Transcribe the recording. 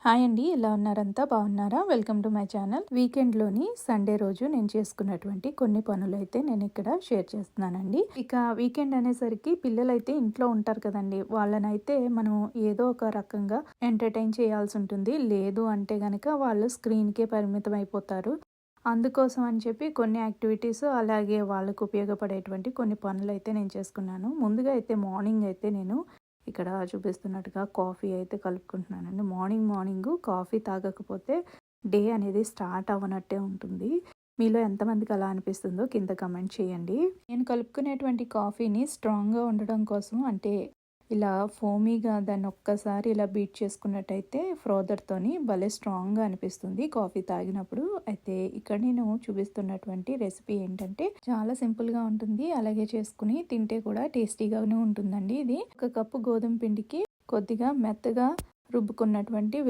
Hi అండి, ఎలా ఉన్నారంతా బాగున్నారా? Welcome to my channel. వీకెండ్లోని సండే రోజు నేను చేసుకున్నటువంటి కొన్ని పనులు అయితే నేను ఇక్కడ షేర్ చేస్తున్నానండి. ఇక వీకెండ్ అనేసరికి పిల్లలైతే ఇంట్లో ఉంటారు కదండి, వాళ్ళనైతే మనం ఏదో ఒక రకంగా ఎంటర్టైన్ చేయాల్సి ఉంటుంది. లేదు అంటే గనక వాళ్ళు స్క్రీన్కే పరిమితం అయిపోతారు. అందుకోసం అని చెప్పి కొన్ని యాక్టివిటీస్, అలాగే వాళ్ళకు ఉపయోగపడేటువంటి కొన్ని పనులు అయితే నేను చేసుకున్నాను. ముందుగా అయితే మార్నింగ్ అయితే నేను ఇక్కడ చూపిస్తున్నట్టుగా కాఫీ అయితే కలుపుకుంటున్నానండి. మార్నింగ్ కాఫీ తాగకపోతే డే అనేది స్టార్ట్ అవ్వనట్టే ఉంటుంది. మీలో ఎంతమందికి అలా అనిపిస్తుందో కింద కమెంట్ చేయండి. నేను కలుపుకునేటువంటి కాఫీని స్ట్రాంగ్గా ఉండడం కోసం, అంటే ఇలా ఫోమీగా దాన్ని ఒక్కసారి ఇలా బీట్ చేసుకున్నట్టయితే ఫ్రోదర్తోని భలే స్ట్రాంగ్గా అనిపిస్తుంది కాఫీ తాగినప్పుడు. అయితే ఇక్కడ నేను చూపిస్తున్నటువంటి రెసిపీ ఏంటంటే చాలా సింపుల్గా ఉంటుంది, అలాగే చేసుకుని తింటే కూడా టేస్టీగానే ఉంటుందండి. ఇది 1 కప్పు గోధుమ పిండికి కొద్దిగా మెత్తగా రుబ్బుకున్నటువంటి